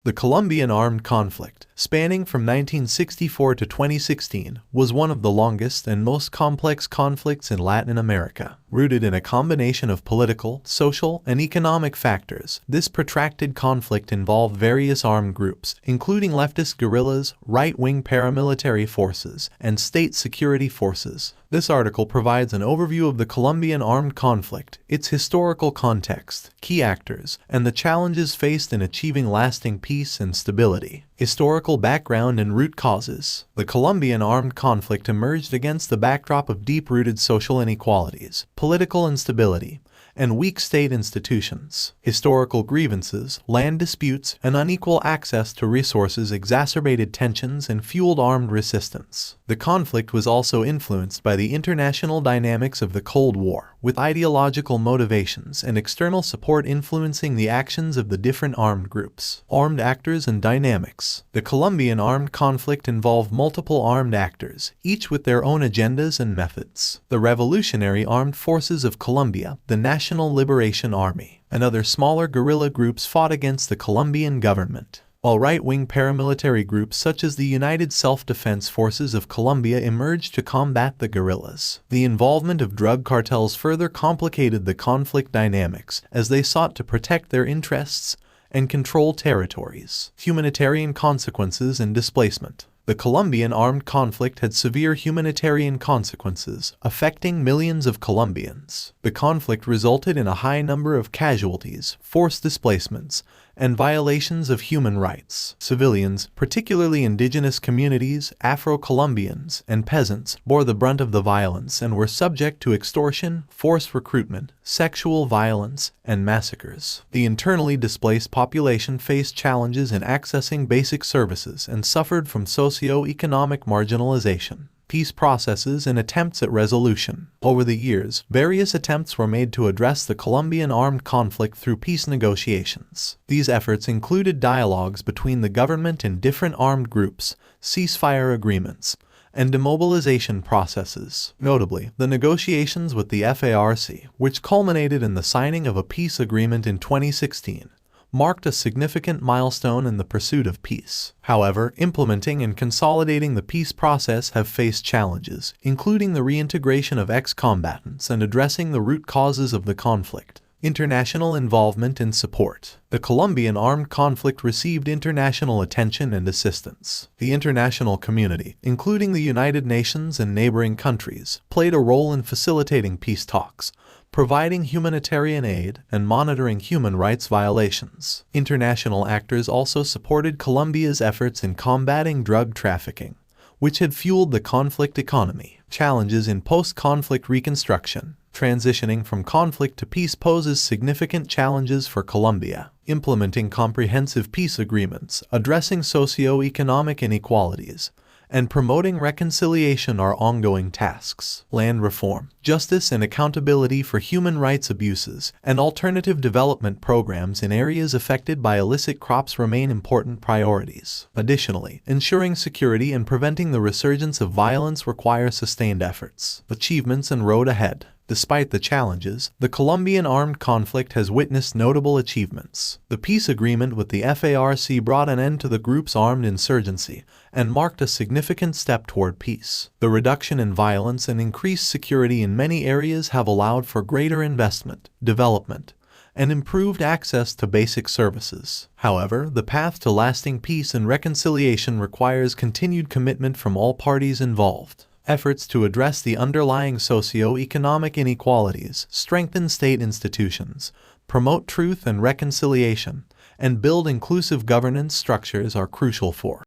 The Colombian armed conflict, spanning from 1964 to 2016, was one of the longest and most complex conflicts in Latin America. Rooted in a combination of political, social, and economic factors, this protracted conflict involved various armed groups, including leftist guerrillas, right-wing paramilitary forces, and state security forces. This article provides an overview of the Colombian armed conflict, its historical context, key actors, and the challenges faced in achieving lasting peace and stability. Historical background and root causes. The Colombian armed conflict emerged against the backdrop of deep-rooted social inequalities, political instability, and weak state institutions. Historical grievances, land disputes, and unequal access to resources exacerbated tensions and fueled armed resistance. The conflict was also influenced by the international dynamics of the Cold War, with ideological motivations and external support influencing the actions of the different armed groups. Armed actors and dynamics. The Colombian armed conflict involved multiple armed actors, each with their own agendas and methods. The Revolutionary Armed Forces of Colombia, the National Liberation Army, and other smaller guerrilla groups fought against the Colombian government, while right-wing paramilitary groups such as the United Self-Defense Forces of Colombia emerged to combat the guerrillas. The involvement of drug cartels further complicated the conflict dynamics as they sought to protect their interests and control territories. Humanitarian consequences and displacement. The Colombian armed conflict had severe humanitarian consequences, affecting millions of Colombians. The conflict resulted in a high number of casualties, forced displacements, and violations of human rights. Civilians, particularly indigenous communities, Afro-Colombians, and peasants, bore the brunt of the violence and were subject to extortion, forced recruitment, sexual violence, and massacres. The internally displaced population faced challenges in accessing basic services and suffered from socio-economic marginalization. Peace processes and attempts at resolution. Over the years, various attempts were made to address the Colombian armed conflict through peace negotiations. These efforts included dialogues between the government and different armed groups, ceasefire agreements, and demobilization processes. Notably, the negotiations with the FARC, which culminated in the signing of a peace agreement in 2016, marked a significant milestone in the pursuit of peace. However, implementing and consolidating the peace process have faced challenges, including the reintegration of ex-combatants and addressing the root causes of the conflict. International involvement and support. The Colombian armed conflict received international attention and assistance. The international community, including the United Nations and neighboring countries, played a role in facilitating peace talks, providing humanitarian aid, and monitoring human rights violations. International actors also supported Colombia's efforts in combating drug trafficking, which had fueled the conflict economy. Challenges in post-conflict reconstruction. Transitioning from conflict to peace poses significant challenges for Colombia. Implementing comprehensive peace agreements, addressing socio-economic inequalities, and promoting reconciliation are ongoing tasks. Land reform, justice and accountability for human rights abuses, and alternative development programs in areas affected by illicit crops remain important priorities. Additionally, ensuring security and preventing the resurgence of violence require sustained efforts. Achievements and road ahead. Despite the challenges, the Colombian armed conflict has witnessed notable achievements. The peace agreement with the FARC brought an end to the group's armed insurgency and marked a significant step toward peace. The reduction in violence and increased security in many areas have allowed for greater investment, development, and improved access to basic services. However, the path to lasting peace and reconciliation requires continued commitment from all parties involved. Efforts to address the underlying socio-economic inequalities, strengthen state institutions, promote truth and reconciliation, and build inclusive governance structures are crucial for